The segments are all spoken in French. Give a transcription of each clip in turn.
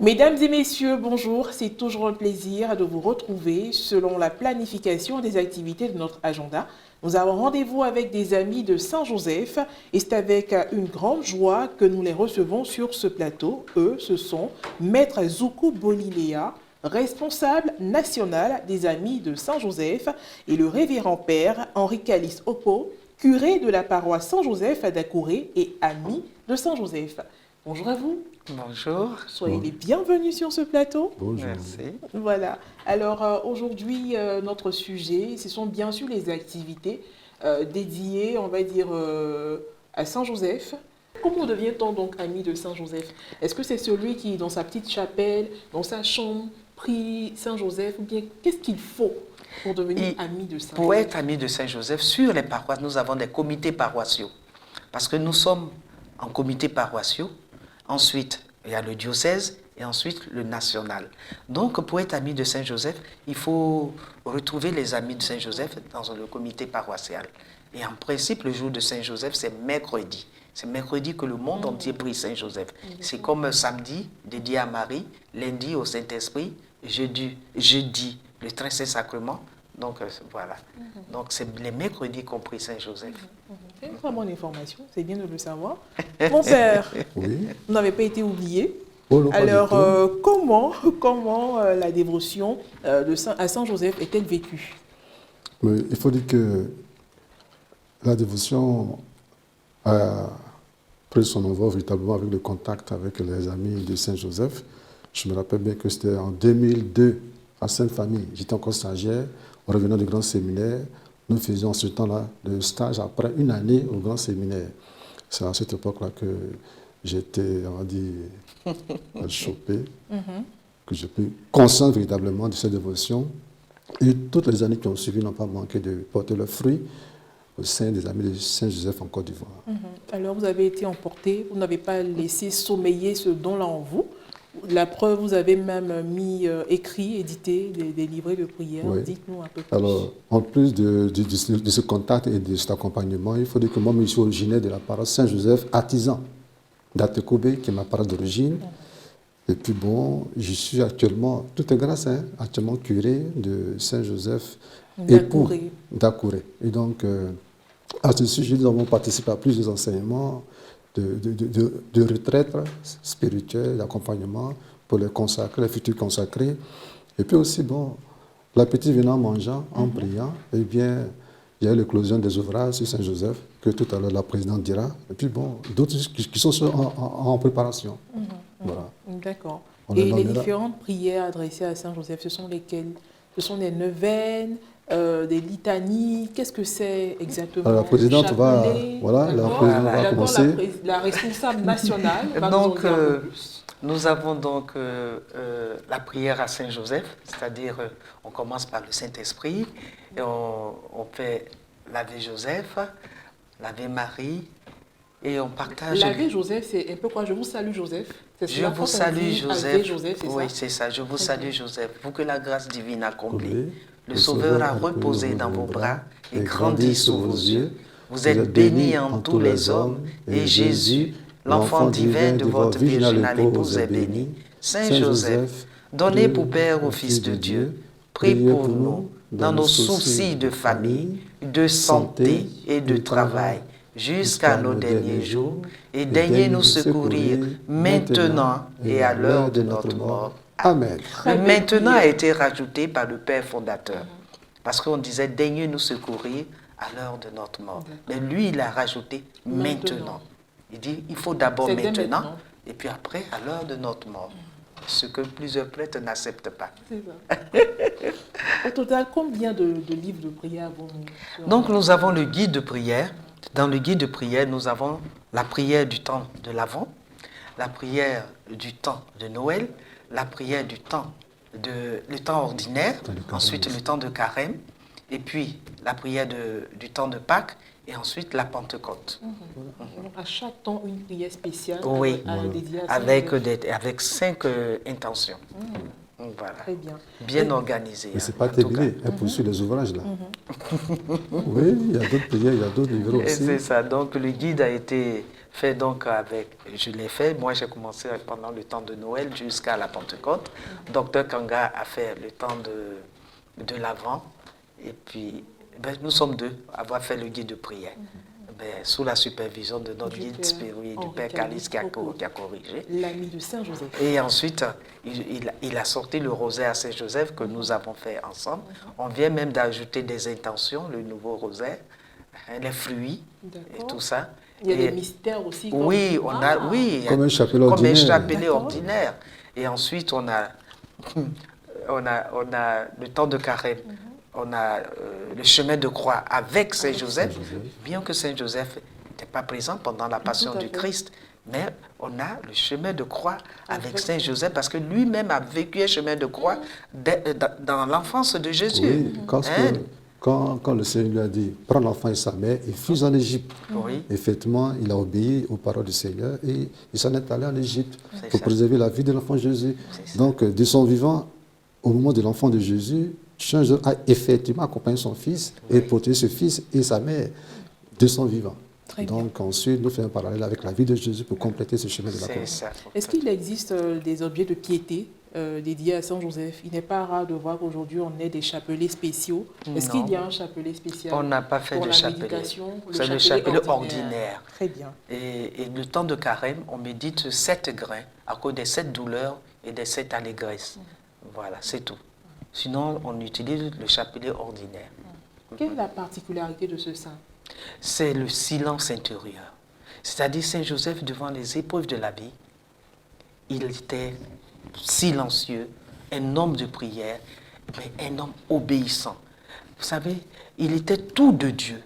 Mesdames et messieurs, bonjour. C'est toujours un plaisir de vous retrouver selon la planification des activités de notre agenda. Nous avons rendez-vous avec des amis de Saint-Joseph et c'est avec une grande joie que nous les recevons sur ce plateau. Eux, ce sont Maître Zoukou Bolilea, responsable national des Amis de Saint-Joseph, et le révérend père Henri Calice Oppo, curé de la paroisse Saint-Joseph à Dakouré et ami de Saint-Joseph. Bonjour à vous. Bonjour. Soyez les bienvenus sur ce plateau. Bonjour. Merci. Voilà. Alors aujourd'hui, notre sujet, ce sont bien sûr les activités dédiées, on va dire, à Saint-Joseph. Comment devient-on donc ami de Saint-Joseph? Est-ce que c'est celui qui, dans sa petite chapelle, dans sa chambre, prie Saint-Joseph? Ou bien qu'est-ce qu'il faut pour devenir ami de Saint-Joseph? Pour être ami de Saint-Joseph, sur les paroisses, nous avons des comités paroissiaux. Parce que nous sommes en comités paroissiaux. Ensuite, il y a le diocèse et ensuite le national. Donc, pour être ami de Saint-Joseph, il faut retrouver les amis de Saint-Joseph dans le comité paroissial. Et en principe, le jour de Saint-Joseph, c'est mercredi. C'est mercredi que le monde entier prie Saint-Joseph. C'est comme samedi, dédié à Marie, lundi au Saint-Esprit, jeudi le très saint sacrement. Donc, voilà. Donc, c'est les mercredis qu'on prie Saint-Joseph. C'est une très bonne information, c'est bien de le savoir. Mon père, oui. Vous n'avez pas été oublié. Oh, non, alors, comment la dévotion à Saint-Joseph est-elle vécue? Mais il faut dire que la dévotion a pris son envol véritablement avec le contact avec les amis de Saint-Joseph. Je me rappelle bien que c'était en 2002 à Sainte-Famille. J'étais encore stagiaire, en revenant du grand séminaire. Nous faisions en ce temps-là le stage après une année au grand séminaire. C'est à cette époque-là que j'étais, on va dire, chopé, que je suis conscient véritablement de cette dévotion. Et toutes les années qui ont suivi n'ont pas manqué de porter leurs fruits au sein des Amis de Saint-Joseph en Côte d'Ivoire. Alors, vous avez été emporté, vous n'avez pas laissé sommeiller ce don-là en vous. La preuve, vous avez même écrit, édité des livrets de prière. Oui. Dites-nous un peu plus. Alors, en plus de ce contact et de cet accompagnement, il faut dire que moi, je suis originaire de la paroisse Saint-Joseph, artisan d'Atekobe, qui est ma paroisse d'origine. Et puis bon, je suis actuellement, tout est grâce, actuellement curé de Saint-Joseph, époux d'Akouré. Et donc, à ce sujet, nous avons participé à plusieurs enseignements de retraite spirituelle, d'accompagnement pour les consacrés, les futurs consacrés. Et puis aussi, bon, l'appétit venant en mangeant, en priant, eh bien, il y a eu l'éclosion des ouvrages sur Saint-Joseph, que tout à l'heure la présidente dira. Et puis bon, d'autres qui sont en préparation. Voilà. D'accord. Et les différentes prières adressées à Saint-Joseph, ce sont lesquelles? Ce sont des neuvaines, des litanies? Qu'est-ce que c'est exactement? Alors, la présidente va commencer. La responsable nationale va donc, nous en dire un peu plus. Nous avons donc la prière à Saint-Joseph, c'est-à-dire on commence par le Saint-Esprit, et on fait l'Ave Joseph, l'Ave Marie, et on partage... L'Ave Joseph, c'est un peu quoi? Je vous salue Joseph. Je vous salue Joseph. Oui, c'est ça. Je vous salue Joseph. Pour que la grâce divine accomplie, le Sauveur a reposé dans vos bras et grandi sous vos yeux. Vous êtes béni en tous les hommes, et Jésus, l'enfant divin de votre virginale épouse, est béni. Saint Joseph, donnez pour Père au Fils de Dieu, prie pour nous dans nos soucis de famille, de santé et de travail, jusqu'à nos derniers jours, et daignez nous secourir maintenant et à l'heure de notre mort. Amen. Le maintenant a été rajouté par le Père fondateur, parce qu'on disait daignez nous secourir à l'heure de notre mort. Mais lui, il a rajouté maintenant. Il dit il faut d'abord maintenant, et puis après à l'heure de notre mort. Ce que plusieurs prêtres n'acceptent pas. C'est ça. Au total, combien de livres de prière avons-nous? Donc nous avons le guide de prière. Dans le guide de prière, nous avons la prière du temps de l'Avent, la prière du temps de Noël, la prière du temps, le temps ordinaire, ensuite le temps de Carême, et puis la prière du temps de Pâques, et ensuite la Pentecôte. Donc à chaque temps, une prière spéciale. Oui, dédiée à avec 5 intentions. Voilà. Très bien. Bien organisé. Mais ce n'est pas terminé. Elle poursuit les ouvrages là. Oui, il y a d'autres prières, il y a d'autres livres aussi. C'est ça. Donc le guide a été fait donc avec, je l'ai fait, moi j'ai commencé pendant le temps de Noël jusqu'à la Pentecôte. Docteur Kanga a fait le temps de l'Avent. Et puis, nous sommes deux à avoir fait le guide de prière. Sous la supervision de notre guide spirituel, du Père Calice qui a corrigé. L'ami de Saint-Joseph. Et ensuite, il a sorti le rosaire à Saint-Joseph que nous avons fait ensemble. On vient même d'ajouter des intentions, le nouveau rosaire, les fruits et tout ça. Il y a des mystères aussi. Oui, comme un chapelet ordinaire. Et ensuite, on a le temps de carême. On a le chemin de croix avec Saint-Joseph, bien que Saint-Joseph n'était pas présent pendant la passion du Christ, mais on a le chemin de croix avec Saint-Joseph parce que lui-même a vécu un chemin de croix dans l'enfance de Jésus. Oui, quand le Seigneur lui a dit « Prends l'enfant et sa mère et fuis en Égypte ». Effectivement, il a obéi aux paroles du Seigneur et il s'en est allé en Égypte pour préserver la vie de l'enfant Jésus. Donc, de son vivant, au moment de l'enfant de Jésus, Saint-Joseph a effectivement accompagné son fils et protégé ce fils et sa mère de son vivant. Donc ensuite, nous faisons un parallèle avec la vie de Jésus pour compléter ce chemin de la croix. Est-ce qu'il existe des objets de piété dédiés à Saint-Joseph? Il n'est pas rare de voir qu'aujourd'hui on ait des chapelets spéciaux. Est-ce qu'il y a un chapelet spécial? On n'a pas fait de chapelet. C'est le chapelet ordinaire. Très bien. Et le temps de carême, on médite 7 grains à cause des 7 douleurs et des 7 allégresses. Voilà, c'est tout. Sinon, on utilise le chapelet ordinaire. Quelle est la particularité de ce saint? C'est le silence intérieur. C'est-à-dire Saint-Joseph, devant les épreuves de la vie, il était silencieux, un homme de prière, mais un homme obéissant. Vous savez, il était tout de Dieu.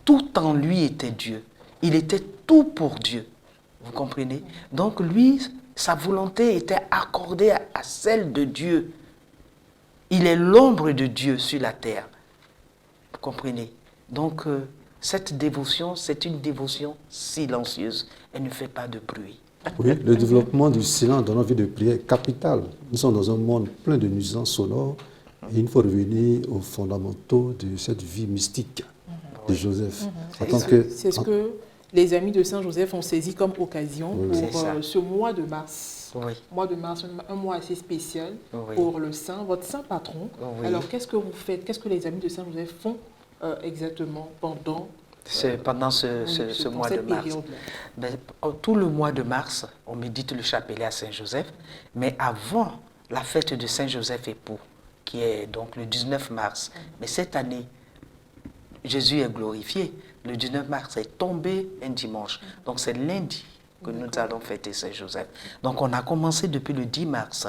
Tout en lui était Dieu. Il était tout pour Dieu. Vous comprenez? Donc lui, sa volonté était accordée à celle de Dieu. Il est l'ombre de Dieu sur la terre. Vous comprenez? Donc, cette dévotion, c'est une dévotion silencieuse. Elle ne fait pas de bruit. Oui, le développement du silence dans notre vie de prière est capital. Nous sommes dans un monde plein de nuisances sonores et il faut revenir aux fondamentaux de cette vie mystique de Joseph. C'est ce que les amis de Saint-Joseph ont saisi comme occasion pour ce mois de mars. Mois de mars, un mois assez spécial pour le saint, votre saint patron. Alors, qu'est-ce que vous faites? Qu'est-ce que les amis de Saint-Joseph font exactement pendant ce mois de mars? Tout le mois de mars, on médite le chapelet à Saint-Joseph, mais avant la fête de Saint-Joseph époux, qui est donc le 19 mars. Mais cette année, Jésus est glorifié. Le 19 mars est tombé un dimanche. Donc c'est lundi que nous allons fêter Saint-Joseph. Donc on a commencé depuis le 10 mars.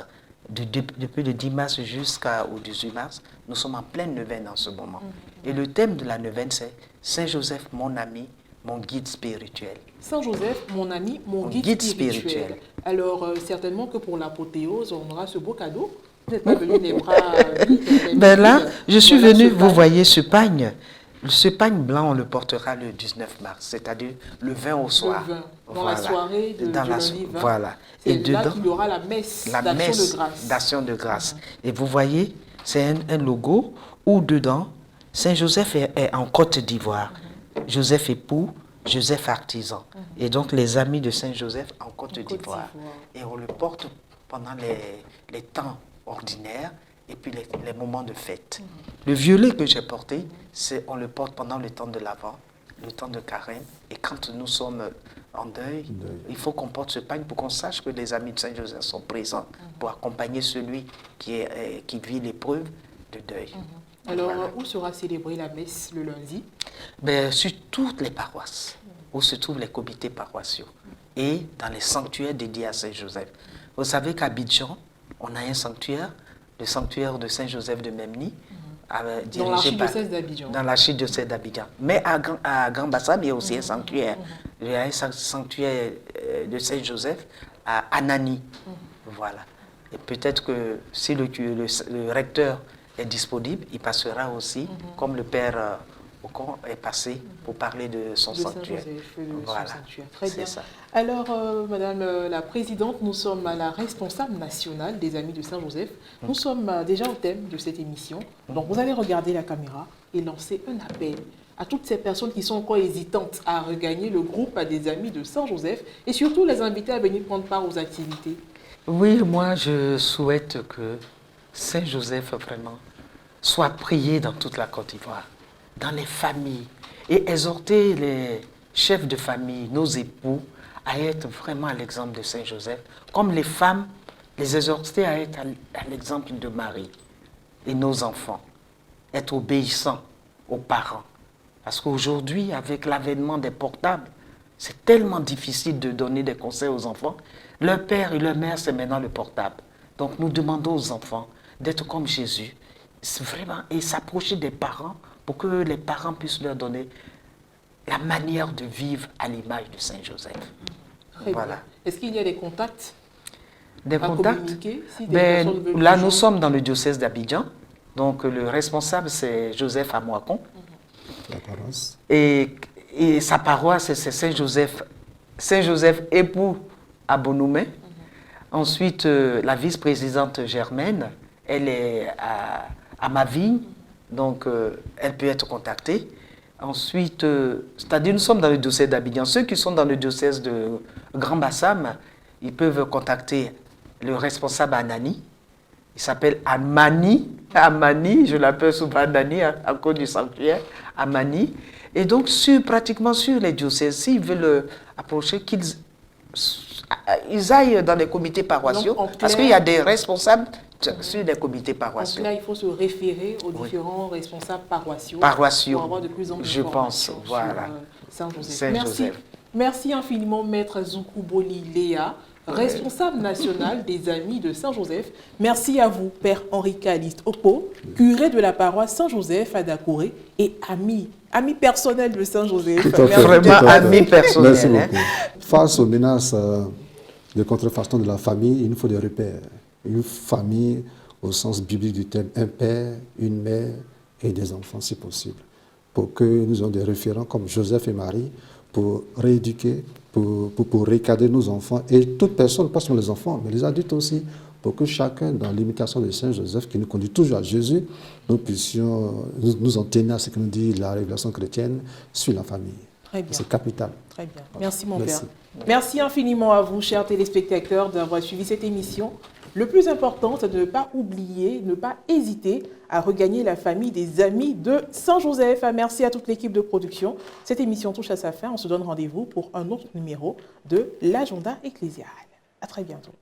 Depuis le 10 mars jusqu'au 18 mars, nous sommes en pleine neuvaine en ce moment. Et le thème de la neuvaine, c'est Saint-Joseph, mon ami, mon guide spirituel. Saint-Joseph, mon ami, mon guide spirituel. Alors, certainement que pour l'apothéose, on aura ce beau cadeau. Vous n'êtes pas venu les bras là, je suis venu, vous voyez ce pagne. Ce pagne blanc, on le portera le 19 mars, c'est-à-dire le 20 au soir. Le 20, dans la soirée de lundi 20. Voilà. Et dedans, il y aura la messe d'action de grâce. Et vous voyez, c'est un logo où dedans, Saint-Joseph est en Côte d'Ivoire. Joseph époux, Joseph artisan. Et donc les amis de Saint-Joseph en Côte d'Ivoire. Et on le porte pendant les temps ordinaires et puis les moments de fête. Le violet que j'ai porté, on le porte pendant le temps de l'Avent, le temps de carême. Et quand nous sommes en deuil, il faut qu'on porte ce pagne pour qu'on sache que les amis de Saint-Joseph sont présents pour accompagner celui qui vit l'épreuve de deuil. Alors, où sera célébrée la messe le lundi? Sur toutes les paroisses, où se trouvent les comités paroissiaux, et dans les sanctuaires dédiés à Saint-Joseph. Vous savez qu'à Abidjan, on a un sanctuaire, le sanctuaire de Saint-Joseph de Memni, dans l'archidiocèse d'Abidjan. Dans l'archidiocèse d'Abidjan. Mais à Grand Bassam, il y a aussi un sanctuaire. Il y a un sanctuaire de Saint-Joseph à Anani. Voilà. Et peut-être que si le recteur est disponible, il passera aussi, comme le père Ocon est passé pour parler de son sanctuaire. Voilà, très bien. Ça. Alors, Madame la Présidente, nous sommes à la responsable nationale des Amis de Saint-Joseph. Nous sommes déjà au thème de cette émission. Donc, vous allez regarder la caméra et lancer un appel à toutes ces personnes qui sont encore hésitantes à regagner le groupe des Amis de Saint-Joseph et surtout les inviter à venir prendre part aux activités. Oui, moi, je souhaite que Saint-Joseph, vraiment, soit prié dans toute la Côte d'Ivoire, dans les familles, et exhorter les chefs de famille, nos époux, à être vraiment à l'exemple de Saint-Joseph, comme les femmes, les exhorter à être à l'exemple de Marie et nos enfants, être obéissants aux parents. Parce qu'aujourd'hui, avec l'avènement des portables, c'est tellement difficile de donner des conseils aux enfants. Leur père et leur mère, c'est maintenant le portable. Donc nous demandons aux enfants d'être comme Jésus, vraiment, et s'approcher des parents pour que les parents puissent leur donner la manière de vivre à l'image de Saint-Joseph. Voilà. Est-ce qu'il y a des contacts? Des contacts si là, nous sommes dans le diocèse d'Abidjan. Donc, le responsable, c'est Joseph Amouakon. La paroisse. Et sa paroisse, c'est Saint-Joseph. Saint-Joseph époux Abonoumé. Ensuite, la vice-présidente Germaine, elle est à Mavigne. Donc, elle peut être contactée. Ensuite, c'est-à-dire nous sommes dans le diocèse d'Abidjan. Ceux qui sont dans le diocèse de Grand Bassam, ils peuvent contacter le responsable Anani. Il s'appelle Amani. Amani, je l'appelle souvent Anani à cause du sanctuaire. Amani. Et donc, pratiquement sur les diocèses, s'ils veulent approcher, qu'ils aillent dans les comités paroissiaux. Donc, parce qu'il y a des responsables sur les comités paroissiaux. Donc là, il faut se référer aux différents responsables paroissiaux. Paroissiaux, pour avoir de plus en plus je pense, voilà. Saint-Joseph. Merci infiniment, Maître Zoukouboli Léa, responsable national des Amis de Saint-Joseph. Merci à vous, Père Henri Caliste Oppo, curé de la paroisse Saint-Joseph à Dakouré et ami personnel de Saint-Joseph. Vraiment ami personnel. Merci beaucoup. Face aux menaces de contrefaçon de la famille, il nous faut des repères. Une famille au sens biblique du terme, un père, une mère et des enfants si possible. Pour que nous ayons des référents comme Joseph et Marie pour rééduquer, pour recadrer nos enfants et toute personne, pas seulement les enfants, mais les adultes aussi, pour que chacun, dans l'imitation de Saint Joseph, qui nous conduit toujours à Jésus, nous puissions nous en tenir à ce que nous dit la révélation chrétienne sur la famille. C'est capital. Très bien. Merci mon père. Merci infiniment à vous, chers téléspectateurs, d'avoir suivi cette émission. Le plus important, c'est de ne pas oublier, ne pas hésiter à regagner la famille des Amis de Saint-Joseph. Merci à toute l'équipe de production. Cette émission touche à sa fin. On se donne rendez-vous pour un autre numéro de l'agenda ecclésial. À très bientôt.